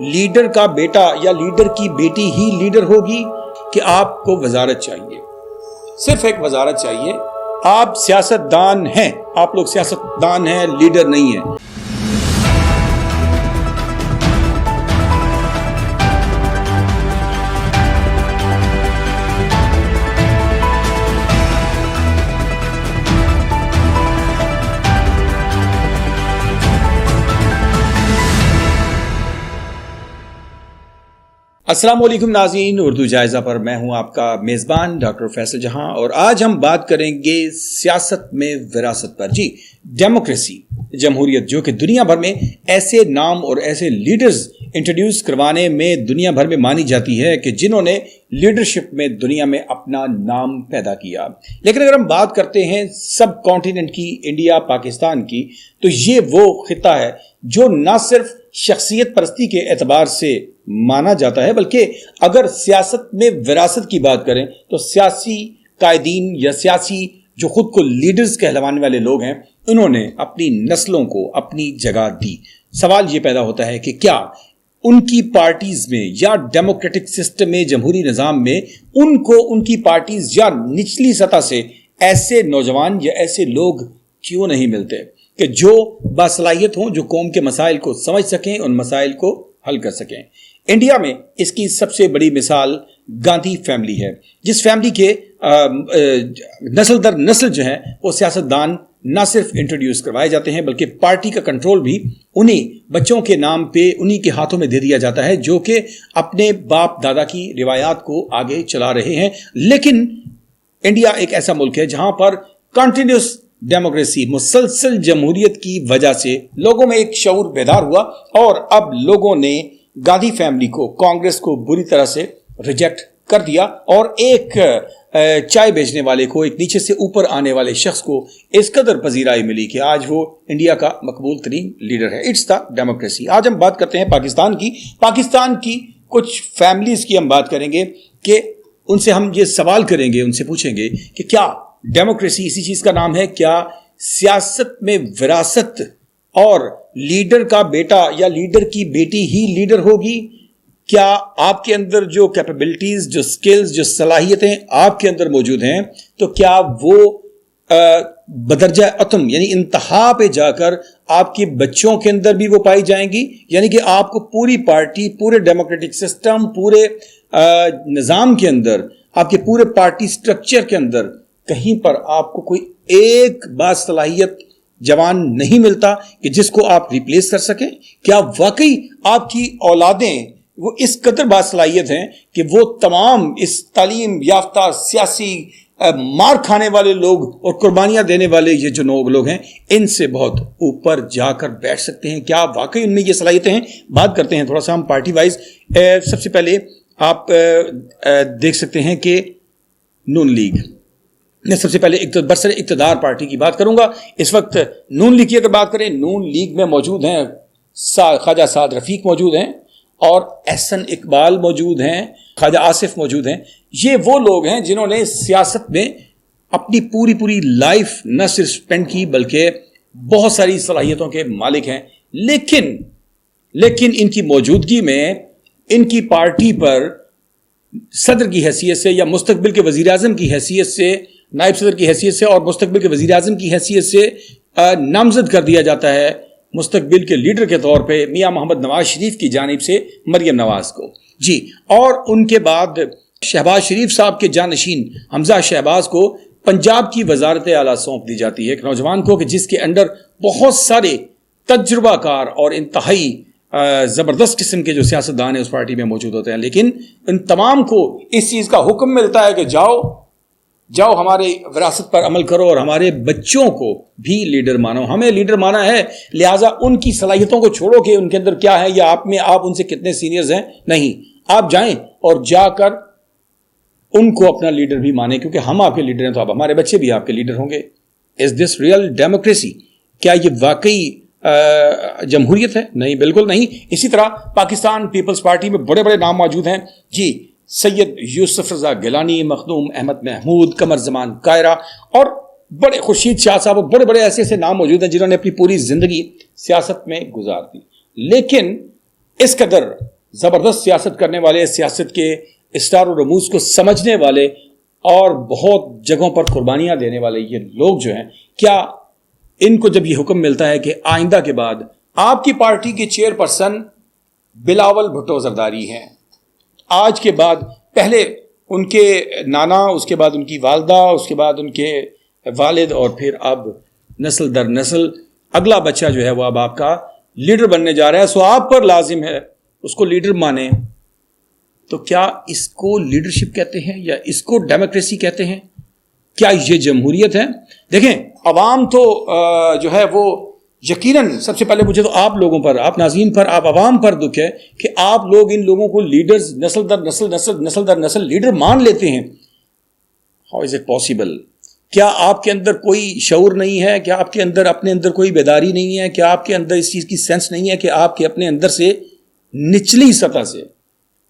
Leader کا بیٹا یا leader کی بیٹی ہی لیڈر ہوگی کہ آپ کو وزارت چاہیے؟ صرف ایک وزارت چاہیے. آپ سیاست دان ہیں، آپ لوگ سیاست دان ہیں، لیڈر نہیں ہیں. السلام علیکم ناظرین، اردو جائزہ پر میں ہوں آپ کا میزبان ڈاکٹر فیصل جہاں، اور آج ہم بات کریں گے سیاست میں وراثت پر. جی، ڈیموکریسی، جمہوریت، جو کہ دنیا بھر میں ایسے نام اور ایسے لیڈرز انٹروڈیوس کروانے میں دنیا بھر میں مانی جاتی ہے کہ جنہوں نے لیڈرشپ میں دنیا میں اپنا نام پیدا کیا. لیکن اگر ہم بات کرتے ہیں سب کانٹیننٹ کی، انڈیا پاکستان کی، تو یہ وہ خطہ ہے جو نہ صرف شخصیت پرستی کے اعتبار سے مانا جاتا ہے، بلکہ اگر سیاست میں وراثت کی بات کریں تو سیاسی قائدین یا سیاسی جو خود کو لیڈرز کہلوانے والے لوگ ہیں، انہوں نے اپنی نسلوں کو اپنی جگہ دی. سوال یہ پیدا ہوتا ہے کہ کیا ان کی پارٹیز میں یا ڈیموکریٹک سسٹم میں، جمہوری نظام میں، ان کو ان کی پارٹیز یا نچلی سطح سے ایسے نوجوان یا ایسے لوگ کیوں نہیں ملتے کہ جو باصلاحیت ہوں، جو قوم کے مسائل کو سمجھ سکیں، ان مسائل کو حل کر سکیں. انڈیا میں اس کی سب سے بڑی مثال گاندھی فیملی ہے، جس فیملی کے نسل در نسل جو ہیں وہ سیاستدان نہ صرف انٹروڈیوس کروائے جاتے ہیں، بلکہ پارٹی کا کنٹرول بھی انہی بچوں کے نام پہ انہی کے ہاتھوں میں دے دیا جاتا ہے، جو کہ اپنے باپ دادا کی روایات کو آگے چلا رہے ہیں. لیکن انڈیا ایک ایسا ملک ہے جہاں پر کنٹینیوس ڈیموکریسی، مسلسل جمہوریت کی وجہ سے لوگوں میں ایک شعور بیدار ہوا، اور اب لوگوں نے گاندھی فیملی کو، کانگریس کو بری طرح سے ریجیکٹ کر دیا، اور ایک چائے بیچنے والے کو، ایک نیچے سے اوپر آنے والے شخص کو اس قدر پذیرائی ملی کہ آج وہ انڈیا کا مقبول ترین لیڈر ہے. It's the democracy. آج ہم بات کرتے ہیں پاکستان کی کچھ فیملیز کی ہم بات کریں گے کہ ان سے ہم یہ سوال کریں گے، ان سے پوچھیں گے کہ کیا ڈیموکریسی اسی چیز کا نام ہے؟ کیا سیاست میں وراثت اور لیڈر کا بیٹا یا لیڈر کی بیٹی ہی لیڈر ہوگی؟ کیا آپ کے اندر جو کیپیبلٹیز، جو سکلز، جو صلاحیتیں آپ کے اندر موجود ہیں، تو کیا وہ بدرجہ اتم یعنی انتہا پہ جا کر آپ کے بچوں کے اندر بھی وہ پائی جائیں گی؟ یعنی کہ آپ کو پوری پارٹی، پورے ڈیموکریٹک سسٹم، پورے نظام کے اندر، آپ کے پورے پارٹی سٹرکچر کے اندر کہیں پر آپ کو کوئی ایک باصلاحیت جوان نہیں ملتا کہ جس کو آپ ریپلیس کر سکیں؟ کیا واقعی آپ کی اولادیں وہ اس قدر باصلاحیت ہیں کہ وہ تمام اس تعلیم یافتہ سیاسی مار کھانے والے لوگ اور قربانیاں دینے والے یہ جو لوگ ہیں، ان سے بہت اوپر جا کر بیٹھ سکتے ہیں؟ کیا واقعی ان میں یہ صلاحیتیں ہیں؟ بات کرتے ہیں تھوڑا سا ہم پارٹی وائز. سب سے پہلے آپ دیکھ سکتے ہیں کہ نون لیگ، میں سب سے پہلے برسر اقتدار پارٹی کی بات کروں گا. اس وقت نون لیگ کی اگر بات کریں، نون لیگ میں موجود ہیں خواجہ سعد رفیق موجود ہیں، اور احسن اقبال موجود ہیں، خواجہ آصف موجود ہیں. یہ وہ لوگ ہیں جنہوں نے سیاست میں اپنی پوری لائف نہ صرف سپینڈ کی، بلکہ بہت ساری صلاحیتوں کے مالک ہیں. لیکن ان کی موجودگی میں ان کی پارٹی پر صدر کی حیثیت سے یا مستقبل کے وزیر اعظم کی حیثیت سے، نائب صدر کی حیثیت سے اور مستقبل کے وزیر اعظم کی حیثیت سے نامزد کر دیا جاتا ہے مستقبل کے لیڈر کے طور پہ میاں محمد نواز شریف کی جانب سے مریم نواز کو. جی، اور ان کے بعد شہباز شریف صاحب کے جانشین حمزہ شہباز کو پنجاب کی وزارت اعلیٰ سونپ دی جاتی ہے، ایک نوجوان کو کہ جس کے اندر بہت سارے تجربہ کار اور انتہائی زبردست قسم کے جو سیاستدان ہیں اس پارٹی میں موجود ہوتے ہیں. لیکن ان تمام کو اس چیز کا حکم ملتا ہے کہ جاؤ ہمارے وراثت پر عمل کرو اور ہمارے بچوں کو بھی لیڈر مانو. ہمیں لیڈر مانا ہے، لہٰذا ان کی صلاحیتوں کو چھوڑو کہ ان کے اندر کیا ہے یا آپ ان سے کتنے سینئرز ہیں. نہیں، آپ جائیں اور جا کر ان کو اپنا لیڈر بھی مانیں، کیونکہ ہم آپ کے لیڈر ہیں تو اب ہمارے بچے بھی آپ کے لیڈر ہوں گے. از دس ریئل ڈیموکریسی؟ کیا یہ واقعی جمہوریت ہے؟ نہیں، بالکل نہیں. اسی طرح پاکستان پیپلز پارٹی میں بڑے بڑے نام موجود ہیں. جی، سید یوسف رضا گیلانی، مخدوم احمد محمود، قمر زمان کائرہ، اور بڑے خورشید شاہ صاحب، بڑے بڑے ایسے نام موجود ہیں جنہوں نے اپنی پوری زندگی سیاست میں گزار دی. لیکن اس قدر زبردست سیاست کرنے والے، سیاست کے اسٹار و رموز کو سمجھنے والے اور بہت جگہوں پر قربانیاں دینے والے یہ لوگ جو ہیں، کیا ان کو جب یہ حکم ملتا ہے کہ آئندہ کے بعد آپ کی پارٹی کے چیئر پرسن بلاول بھٹو زرداری ہیں، آج کے بعد پہلے ان کے نانا، اس کے بعد ان کی والدہ، اس کے بعد ان کے والد، اور پھر اب نسل در نسل اگلا بچہ جو ہے وہ اب آپ کا لیڈر بننے جا رہا ہے، سو آپ پر لازم ہے اس کو لیڈر مانیں. تو کیا اس کو لیڈرشپ کہتے ہیں یا اس کو ڈیموکریسی کہتے ہیں؟ کیا یہ جمہوریت ہے؟ دیکھیں، عوام تو جو ہے وہ یقیناً سب سے پہلے مجھے تو آپ لوگوں پر، آپ ناظرین پر، آپ عوام پر دکھ ہے کہ آپ لوگ ان لوگوں کو لیڈرز نسل در نسل لیڈر مان لیتے ہیں. How is it possible? کیا آپ کے اندر کوئی شعور نہیں ہے؟ کیا آپ کے اندر اپنے اندر کوئی بیداری نہیں ہے؟ کیا آپ کے اندر اس چیز کی سینس نہیں ہے کہ آپ کے اپنے اندر سے نچلی سطح سے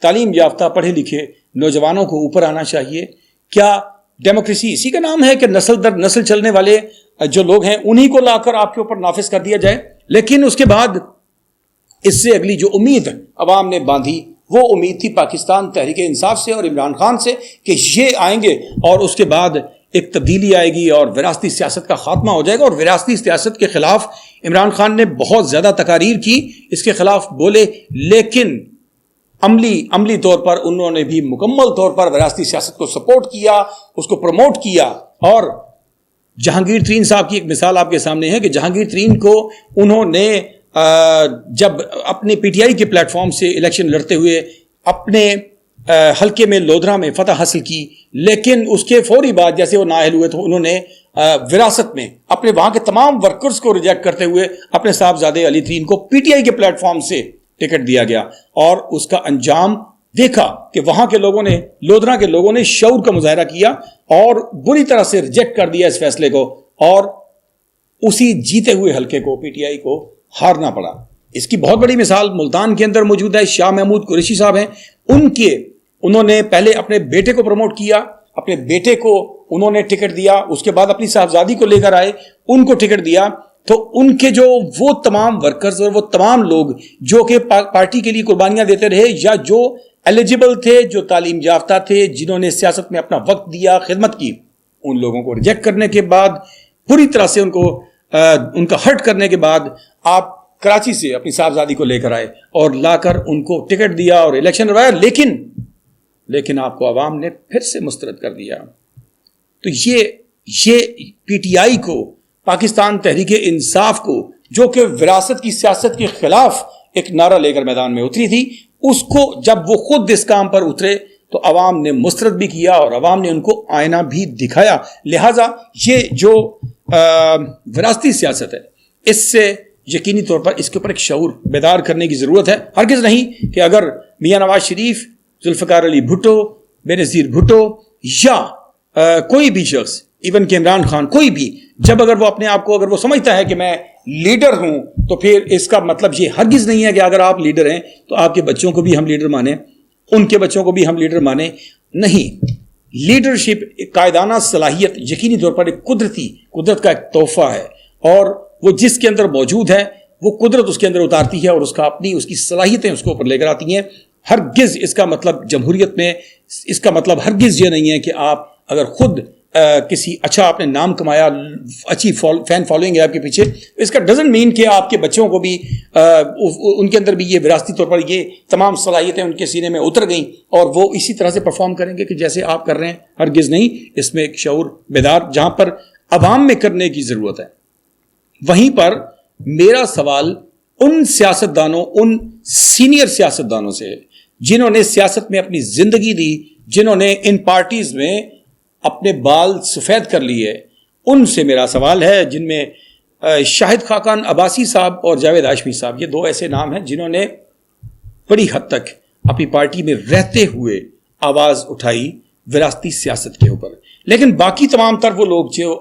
تعلیم یافتہ پڑھے لکھے نوجوانوں کو اوپر آنا چاہیے؟ کیا ڈیموکریسی اسی کا نام ہے کہ نسل در نسل چلنے والے جو لوگ ہیں انہی کو لا کر آپ کے اوپر نافذ کر دیا جائے؟ لیکن اس کے بعد اس سے اگلی جو امید عوام نے باندھی وہ امید تھی پاکستان تحریک انصاف سے اور عمران خان سے کہ یہ آئیں گے اور اس کے بعد ایک تبدیلی آئے گی اور وراثتی سیاست کا خاتمہ ہو جائے گا. اور وراثتی سیاست کے خلاف عمران خان نے بہت زیادہ تقاریر کی، اس کے خلاف بولے، لیکن عملی طور پر انہوں نے بھی مکمل طور پر وراثتی سیاست کو سپورٹ کیا، اس کو پروموٹ کیا. اور جہانگیر ترین صاحب کی ایک مثال آپ کے سامنے ہے کہ جہانگیر ترین کو انہوں نے جب اپنے پی ٹی آئی کے پلیٹ فارم سے الیکشن لڑتے ہوئے اپنے حلقے میں لودھرا میں فتح حاصل کی، لیکن اس کے فوری بعد جیسے وہ نااہل ہوئے تو انہوں نے وراثت میں اپنے وہاں کے تمام ورکرز کو ریجیکٹ کرتے ہوئے اپنے صاحبزادے علی ترین کو پی ٹی آئی کے پلیٹ فارم سے ٹکٹ دیا گیا. اور اس کا انجام دیکھا کہ وہاں کے لوگوں نے، لودھرا کے لوگوں نے شعور کا مظاہرہ کیا اور بری طرح سے ریجیکٹ کر دیا اس فیصلے کو، اور اسی جیتے ہوئے حلقے کو پی ٹی آئی کو ہارنا پڑا. اس کی بہت بڑی مثال ملتان کے اندر موجود ہے. شاہ محمود قریشی صاحب ہیں، انہوں نے پہلے اپنے بیٹے کو پروموٹ کیا، اپنے بیٹے کو انہوں نے ٹکٹ دیا، اس کے بعد اپنی صاحبزادی کو لے کر آئے، ان کو ٹکٹ دیا. تو ان کے جو وہ تمام ورکرز اور وہ تمام لوگ جو کہ پارٹی کے لیے قربانیاں دیتے رہے یا جو ایلیجیبل تھے، جو تعلیم یافتہ تھے، جنہوں نے سیاست میں اپنا وقت دیا، خدمت کی، ان لوگوں کو ریجیکٹ کرنے کے بعد، پوری طرح سے ان کا ہرٹ کرنے کے بعد، آپ کراچی سے اپنی صاحبزادی کو لے کر آئے اور لا کر ان کو ٹکٹ دیا اور الیکشن لڑوایا، لیکن آپ کو عوام نے پھر سے مسترد کر دیا. تو یہ پی ٹی آئی کو، پاکستان تحریک انصاف کو، جو کہ وراثت کی سیاست کے خلاف ایک نعرہ لے کر میدان میں اتری تھی، اس کو جب وہ خود اس کام پر اترے تو عوام نے مسترد بھی کیا اور عوام نے ان کو آئینہ بھی دکھایا. لہٰذا یہ جو وراثتی سیاست ہے، اس سے یقینی طور پر اس کے اوپر ایک شعور بیدار کرنے کی ضرورت ہے. ہرگز نہیں کہ اگر میاں نواز شریف، ذوالفقار علی بھٹو، بینظیر بھٹو یا کوئی بھی شخص، ایون کہ عمران خان، کوئی بھی، جب اگر وہ اپنے آپ کو، اگر وہ سمجھتا ہے کہ میں لیڈر ہوں، تو پھر اس کا مطلب یہ ہرگز نہیں ہے کہ اگر آپ لیڈر ہیں تو آپ کے بچوں کو بھی ہم لیڈر مانیں، ان کے بچوں کو بھی ہم لیڈر مانیں. نہیں، لیڈرشپ ایک قائدانہ صلاحیت یقینی طور پر ایک قدرت کا ایک تحفہ ہے، اور وہ جس کے اندر موجود ہے وہ قدرت اس کے اندر اتارتی ہے اور اس کی صلاحیتیں اس کو اوپر لے کر آتی ہیں. ہرگز اس کا مطلب جمہوریت میں اس کا مطلب ہرگز یہ نہیں ہے کہ آپ اگر خود کسی اچھا آپ نے نام کمایا، اچھی فین فالوئنگ ہے آپ کے پیچھے، اس کا ڈزنٹ مین کہ آپ کے بچوں کو بھی ان کے اندر بھی یہ وراثتی طور پر یہ تمام صلاحیتیں ان کے سینے میں اتر گئیں اور وہ اسی طرح سے پرفارم کریں گے کہ جیسے آپ کر رہے ہیں. ہرگز نہیں. اس میں ایک شعور بیدار جہاں پر عوام میں کرنے کی ضرورت ہے. وہیں پر میرا سوال ان سیاستدانوں، ان سینئر سیاستدانوں سے جنہوں نے سیاست میں اپنی زندگی دی، جنہوں نے ان پارٹیز میں اپنے بال سفید کر لیے، ان سے میرا سوال ہے، جن میں شاہد خاقان عباسی صاحب اور جاوید ہاشمی صاحب، یہ دو ایسے نام ہیں جنہوں نے بڑی حد تک اپنی پارٹی میں رہتے ہوئے آواز اٹھائی وراثتی سیاست کے اوپر. لیکن باقی تمام تر وہ لوگ جو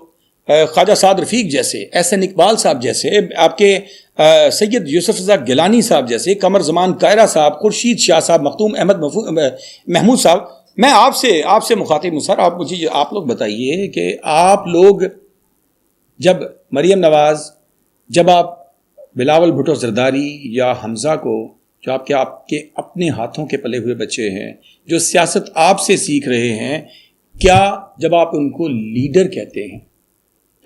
خواجہ سعد رفیق جیسے، احسن اقبال صاحب جیسے، آپ کے سید یوسف رضا گیلانی صاحب جیسے، قمر زمان قاہرہ صاحب، خورشید شاہ صاحب، مختوم احمد محمود صاحب، میں آپ سے مخاطب ہوں سر. آپ لوگ بتائیے کہ آپ لوگ جب مریم نواز، جب آپ بلاول بھٹو زرداری یا حمزہ کو جو آپ کے اپنے ہاتھوں کے پلے ہوئے بچے ہیں، جو سیاست آپ سے سیکھ رہے ہیں، کیا جب آپ ان کو لیڈر کہتے ہیں،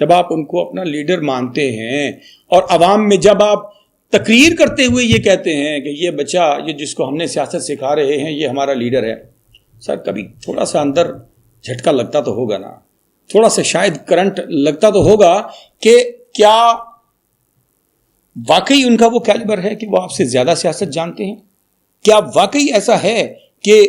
جب آپ ان کو اپنا لیڈر مانتے ہیں اور عوام میں جب آپ تقریر کرتے ہوئے یہ کہتے ہیں کہ یہ بچہ، یہ جس کو ہم نے سیاست سکھا رہے ہیں، یہ ہمارا لیڈر ہے، سر کبھی تھوڑا سا اندر جھٹکا لگتا تو ہوگا نا، تھوڑا سا شاید کرنٹ لگتا تو ہوگا کہ کیا واقعی ان کا وہ کیلیبر ہے کہ وہ آپ سے زیادہ سیاست جانتے ہیں؟ کیا واقعی ایسا ہے کہ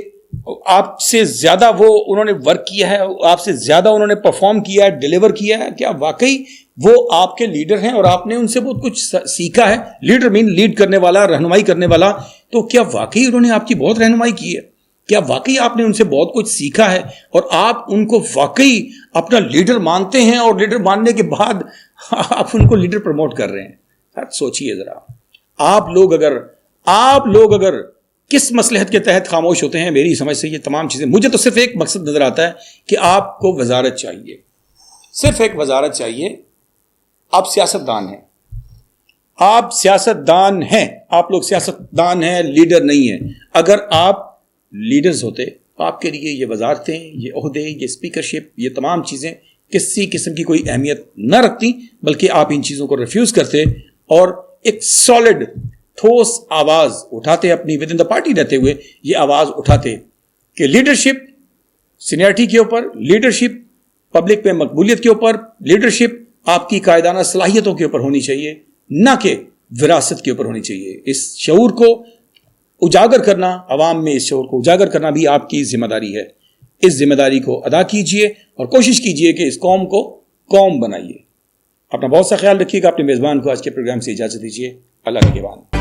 آپ سے زیادہ وہ انہوں نے ورک کیا ہے، آپ سے زیادہ انہوں نے پرفارم کیا ہے، ڈیلیور کیا ہے؟ کیا واقعی وہ آپ کے لیڈر ہیں اور آپ نے ان سے بہت کچھ سیکھا ہے؟ لیڈر مین لیڈ کرنے والا، رہنمائی کرنے والا، تو کیا واقعی انہوں نے آپ کی بہت رہنمائی کی ہے؟ کیا واقعی آپ نے ان سے بہت کچھ سیکھا ہے اور آپ ان کو واقعی اپنا لیڈر مانتے ہیں اور لیڈر ماننے کے بعد آپ ان کو لیڈر پروموٹ کر رہے ہیں؟ سوچئے ذرا، آپ لوگ اگر کس مصلحت کے تحت خاموش ہوتے ہیں؟ میری سمجھ سے یہ تمام چیزیں، مجھے تو صرف ایک مقصد نظر آتا ہے کہ آپ کو وزارت چاہیے، صرف ایک وزارت چاہیے۔ آپ سیاستدان ہیں، آپ سیاستدان ہیں، آپ لوگ سیاستدان ہیں، لیڈر نہیں ہیں۔ اگر آپ لیڈرز ہوتے، آپ کے لیے یہ وزارتیں، یہ عہدے، یہ اسپیکرشپ، یہ تمام چیزیں کسی قسم کی کوئی اہمیت نہ رکھتی، بلکہ آپ ان چیزوں کو ریفیوز کرتے اور ایک سالڈ ٹھوس آواز اٹھاتے، اپنی ود ان دا پارٹی رہتے ہوئے یہ آواز اٹھاتے کہ لیڈرشپ سینئرٹی کے اوپر، لیڈرشپ پبلک میں مقبولیت کے اوپر، لیڈرشپ آپ کی قائدانہ صلاحیتوں کے اوپر ہونی چاہیے، نہ کہ وراثت کے اوپر ہونی چاہیے۔ اس شعور کو اجاگر کرنا، عوام میں اس شعور کو اجاگر کرنا بھی آپ کی ذمہ داری ہے۔ اس ذمہ داری کو ادا کیجئے اور کوشش کیجئے کہ اس قوم کو قوم بنائیے۔ اپنا بہت سا خیال رکھیے گا۔ اپنے میزبان کو آج کے پروگرام سے اجازت دیجیے۔ اللہ کے نگہبان۔